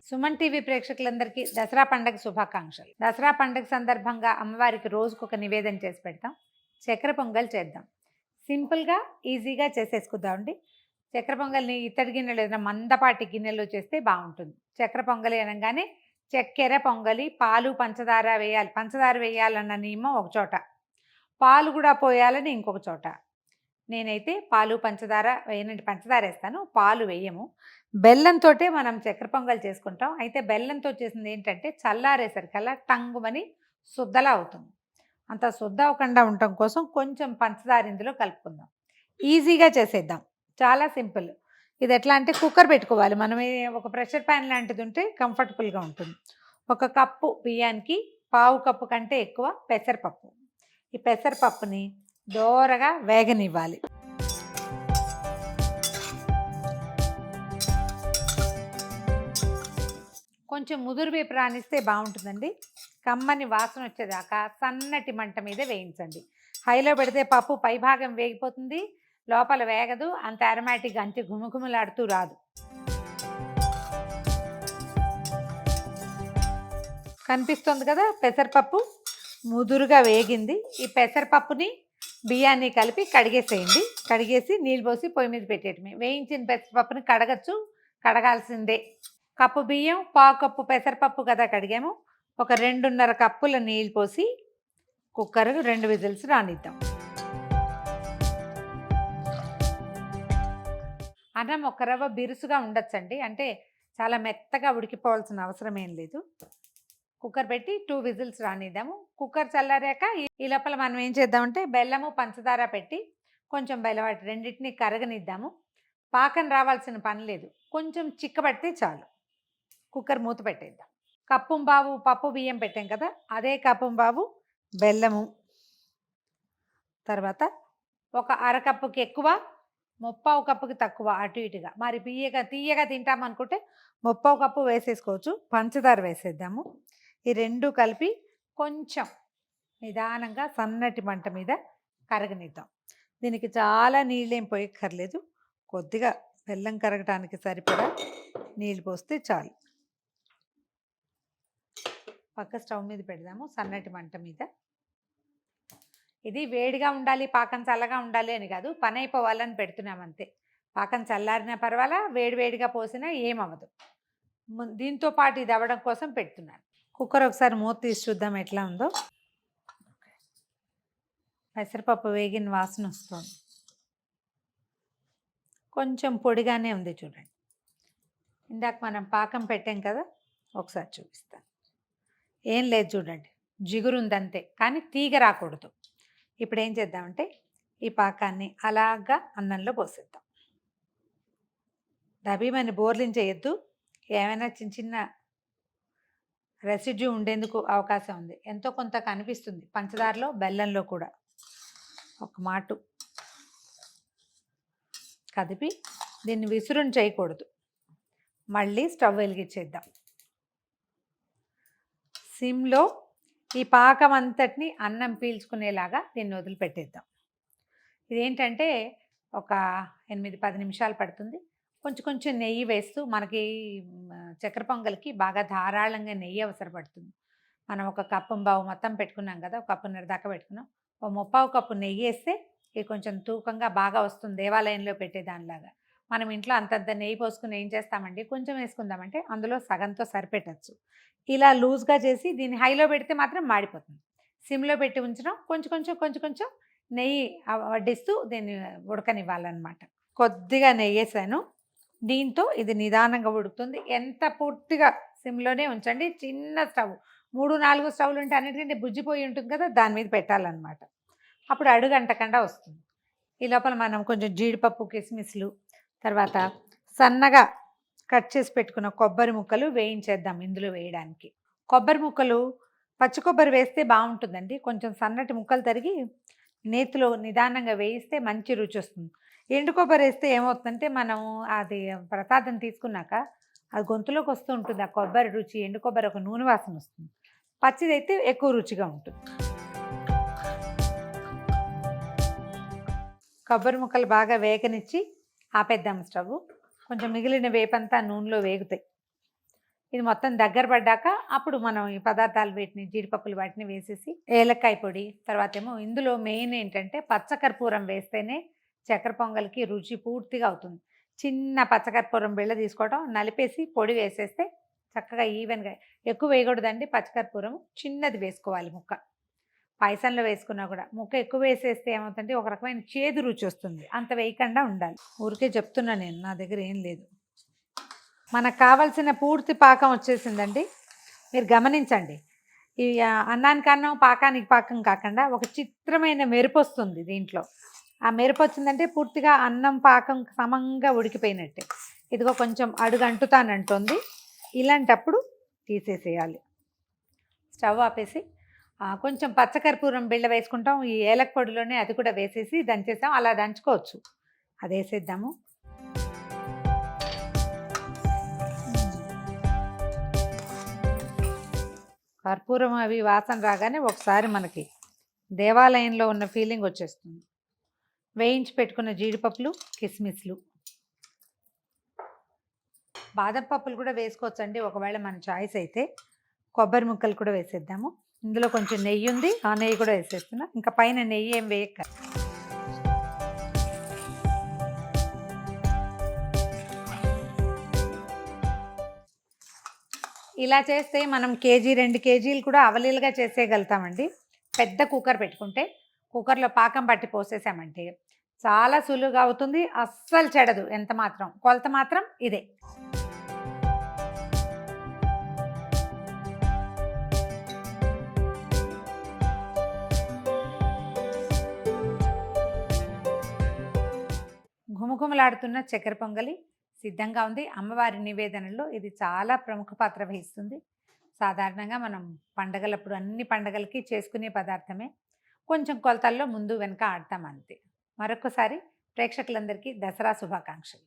Suman TV ప్రేక్షకులందరికీ దసరా పండుగ శుభాకాంక్షలు. దసరా పండుగ సందర్భంగా అమ్మవారికి రోజుకొక నివేదన చేసి పెడతాం. చక్కెర పొంగల్ చేద్దాం. సింపుల్గా ఈజీగా చేసేసుకుందామండి. చక్కెర పొంగల్ని ఇత్తడి గిన్నెలు ఏదైనా మందపాటి గిన్నెలో చేస్తే బాగుంటుంది. చక్కెర పొంగలి అనగానే చక్కెర పొంగలి, పాలు పంచదార వేయాలి. పంచదార వేయాలన్న నియమం ఒక చోట, పాలు కూడా పోయాలని ఇంకొక చోట. నేనైతే పాలు పంచదార వేయనండి, పంచదార వేస్తాను, పాలు వేయము. బెల్లంతో మనం చక్కెర పొంగల్ చేసుకుంటాం. అయితే బెల్లంతో చేసింది ఏంటంటే చల్లారేసరికల్లా టంగుమని శుద్ధలా అవుతుంది. అంత శుద్ధ అవ్వకుండా ఉండటం కోసం కొంచెం పంచదార ఇందులో కలుపుకుందాం. ఈజీగా చేసేద్దాం, చాలా సింపుల్. ఇది ఎట్లా అంటే కుక్కర్ పెట్టుకోవాలి. మనం ఒక ప్రెషర్ ప్యాన్ లాంటిది ఉంటే కంఫర్టబుల్గా ఉంటుంది. 1 కప్పు బియ్యానికి 1/2 కప్పు కంటే ఎక్కువ పెసరపప్పు. ఈ పెసరపప్పుని దోరగా వేగనివ్వాలి. కొంచెం ముదురు వేపు రానిస్తే బాగుంటుందండి. కమ్మని వాసన వచ్చేదాకా సన్నటి మంట మీద వేయించండి. హైలో పెడితే పప్పు పైభాగం వేగిపోతుంది, లోపల వేగదు, అంత అరోమాటిక్ అంతే గుమగుమలాడుతూ రాదు. కనిపిస్తుంది కదా, పెసరపప్పు ముదురుగా వేగింది. ఈ పెసరపప్పుని బియ్యాన్ని కలిపి కడిగేసేయండి. కడిగేసి నీళ్ళు పోసి పొయ్యి మీద పెట్టేయటమే. వేయించిన పెసరపప్పుని కడగచ్చు, కడగాల్సిందే. కప్పు బియ్యం, 1/4 కప్పు పెసరపప్పు కదా కడిగాము. ఒక 2.5 కప్పుల నీళ్ళు పోసి కుక్కర్ 2 విజిల్స్ రానిద్దాం. అన్నం ఒక రవ్వ బిరుసుగా ఉండొచ్చండి, అంటే చాలా మెత్తగా ఉడికిపోవాల్సిన అవసరం ఏం లేదు. కుక్కర్ పెట్టి 2 విజిల్స్ రానిద్దాము. కుక్కర్ చల్లారాక ఈ లోపల మనం ఏం చేద్దామంటే బెల్లము పంచదార పెట్టి కొంచెం బెల్లవాటి రెండింటిని కరగనిద్దాము. పాకం రావాల్సిన పని లేదు, కొంచెం చిక్కబడితే చాలు. కుక్కర్ మూత పెట్టేద్దాం. 1.5 కప్పు పప్పు బియ్యం పెట్టాం కదా, అదే 1 కప్పు బెల్లము, తర్వాత ఒక 1/2 కప్పుకి ఎక్కువ, 1/4 కప్పుకి తక్కువ, అటు ఇటుగా. మరి తీయగా తింటామనుకుంటే 1/4 కప్పు వేసేసుకోవచ్చు. పంచదార వేసేద్దాము. ఈ 2 కలిపి కొంచెం నిదానంగా సన్నటి మంట మీద కరగనిద్దాం. దీనికి చాలా నీళ్ళేం పోయక్కర్లేదు, కొద్దిగా బెల్లం కరగటానికి సరిపడా నీళ్ళు పోస్తే చాలు. పక్క స్టవ్ మీద పెడదాము, సన్నటి మంట మీద. ఇది వేడిగా ఉండాలి, పాకం చల్లగా ఉండాలి అని కాదు, పని అయిపోవాలని పెడుతున్నాం అంతే. పాకం చల్లారినా పర్వాలా, వేడివేడిగా పోసినా ఏమవ్వదు. దీంతో పాటు ఇది అవ్వడం కోసం పెడుతున్నాను. కుక్కర్ ఒకసారి మూత తీసి చూద్దాం ఎట్లా ఉందో. పెసరపప్పు వేగిన వాసన వస్తుంది, కొంచెం పొడిగానే ఉంది చూడండి. ఇందాక మనం పాకం పెట్టాం కదా, ఒకసారి చూపిస్తాను. ఏం లేదు చూడండి, జిగురు ఉందంతే, కానీ తీగ రాకూడదు. ఇప్పుడు ఏం చేద్దామంటే ఈ పాకాన్ని అలాగా అన్నంలో పోసేద్దాం. దబీమని బోర్లించేయద్దు, ఏమైనా చిన్న చిన్న రెసిడ్యూ ఉండేందుకు అవకాశం ఉంది. ఎంతో కొంత కనిపిస్తుంది పంచదారలో, బెల్లంలో కూడా. ఒక మాటు కదిపి దీన్ని విసురుని చేయకూడదు. మళ్ళీ స్టవ్ వెలిగించేద్దాం. సిమ్లో ఈ పాకం అంతటిని అన్నం పీల్చుకునేలాగా దీన్ని వదిలిపెట్టేద్దాం. ఇదేంటంటే ఒక 8-10 నిమిషాలు పడుతుంది. కొంచెం నెయ్యి వేస్తూ, మనకి చక్కెర పొంగల్కి బాగా ధారాళంగా నెయ్యి అవసరపడుతుంది. మనం 1 కప్పు మొత్తం పెట్టుకున్నాం కదా, 1 కప్పున్నర దాకా పెట్టుకున్నాం. 1/4 కప్పు నెయ్యి వేస్తే ఇది కొంచెం తూకంగా బాగా వస్తుంది, దేవాలయంలో పెట్టేదానిలాగా. మనం ఇంట్లో అంతంత నెయ్యి పోసుకుని ఏం చేస్తామండి, కొంచెం వేసుకుందామంటే అందులో సగంతో సరిపెట్టచ్చు. ఇలా లూజ్గా చేసి దీన్ని హైలో పెడితే మాత్రం మాడిపోతుంది. సిమ్లో పెట్టి ఉంచడం, కొంచెం నెయ్యి వడ్డిస్తూ దీన్ని ఉడకనివ్వాలన్నమాట. కొద్దిగా నెయ్యి వేసాను, దీంతో ఇది నిదానంగా ఉడుకుతుంది. ఎంత పూర్తిగా సిమ్లోనే ఉంచండి. చిన్న స్టవ్, 3-4 స్టవ్లు ఉంటే అన్నిటికంటే బుజ్జిపోయి ఉంటుంది కదా, దాని మీద పెట్టాలన్నమాట. అప్పుడు అడుగు అంటకుండా వస్తుంది. ఈ లోపల మనం కొంచెం జీడిపప్పు, కిస్మిస్లు, తర్వాత సన్నగా కట్ చేసి పెట్టుకున్న కొబ్బరి ముక్కలు వేయించేద్దాం ఇందులో వేయడానికి. కొబ్బరి ముక్కలు పచ్చి కొబ్బరి వేస్తే బాగుంటుందండి. కొంచెం సన్నటి ముక్కలు తరిగి నేతిలో నిదానంగా వేయిస్తే మంచి రుచి వస్తుంది. ఎండు కొబ్బరి వేస్తే ఏమవుతుందంటే మనం అది ప్రసాదం తీసుకున్నాక అది గొంతులోకి వస్తూ ఉంటుంది ఆ కొబ్బరి రుచి. ఎండు కొబ్బరి ఒక నూనె వాసన వస్తుంది, పచ్చిదైతే ఎక్కువ రుచిగా ఉంటుంది. కొబ్బరి ముక్కలు బాగా వేగనిచ్చి ఆపేద్దాం స్టవ్. కొంచెం మిగిలిన వేపంతా నూనెలో వేగుతాయి. ఇది మొత్తం దగ్గర పడ్డాక అప్పుడు మనం ఈ పదార్థాలు వీటిని జీడిపప్పులు వాటిని వేసేసి ఏలక్కాయ పొడి, తర్వాత ఏమో ఇందులో మెయిన్ ఏంటంటే పచ్చకర్పూరం వేస్తేనే చక్కెర పొంగల్కి రుచి పూర్తిగా అవుతుంది. చిన్న పచ్చకర్పూరం బిళ్ళ తీసుకోవడం, నలిపేసి పొడి వేసేస్తే చక్కగా ఈవెన్గా. ఎక్కువ వేయకూడదండి పచ్చకర్పూరం, చిన్నది వేసుకోవాలి ముక్క. పాయసంలో వేసుకున్నా కూడా ముక్క ఎక్కువ వేసేస్తే ఏమవుతుందంటే ఒక రకమైన చేదు రుచి వస్తుంది. అంత వేయకుండా ఉండాలి. ఊరికే చెప్తున్నా నేను, నా దగ్గర ఏం లేదు. మనకు కావాల్సిన పూర్తి పాకం వచ్చేసిందండి. మీరు గమనించండి, ఈ అన్నానికి అన్నం పాకానికి పాకం కాకుండా ఒక చిత్రమైన మెరుపు వస్తుంది దీంట్లో. ఆ మెరుపు వచ్చిందంటే పూర్తిగా అన్నం పాకం సమంగా ఉడికిపోయినట్టే. ఇదిగో కొంచెం అడుగు అంటుతానంటుంది. ఇలాంటప్పుడు తీసేసేయాలి. స్టవ్ ఆపేసి కొంచెం పచ్చకర్పూరం బిళ్ళ వేసుకుంటాం, ఈ ఏలక పొడిలోనే అది కూడా వేసేసి దంచేసాం. అలా దంచుకోవచ్చు. అది వేసేద్దాము. కర్పూరం అవి వాసన రాగానే ఒకసారి మనకి దేవాలయంలో ఉన్న ఫీలింగ్ వచ్చేస్తుంది. వేయించి పెట్టుకున్న జీడిపప్పులు, కిస్మిస్లు, బాదం పప్పులు కూడా వేసుకోవచ్చండి ఒకవేళ మన చాయిస్ అయితే. కొబ్బరి ముక్కలు కూడా వేసేద్దాము. ఇందులో కొంచెం నెయ్యి ఉంది, ఆ నెయ్యి కూడా వేసేస్తున్నా. ఇంకా పైన నెయ్యి ఏం వేయక. ఇలా చేస్తే మనం కేజీ 2 కేజీలు కూడా అవలీలుగా చేసేయగలుగుతామండి. పెద్ద కుక్కర్ పెట్టుకుంటే కుక్కర్లో పాకం పట్టి పోసేసామంటే చాలా సులువుగా అవుతుంది. అస్సలు చెడదు. ఎంత మాత్రం కొలత మాత్రం ఇదే. ఘుమఘుమలాడుతున్న చక్కెర పొంగలి సిద్ధంగా ఉంది. అమ్మవారి నివేదనలో ఇది చాలా ప్రముఖ పాత్ర వహిస్తుంది. సాధారణంగా మనం పండగలప్పుడు అన్ని పండగలకి చేసుకునే పదార్థమే. కొంచెం కొలతల్లో ముందు వెనక ఆడతాం అంతే. మరొకసారి ప్రేక్షకులందరికీ దసరా శుభాకాంక్షలు.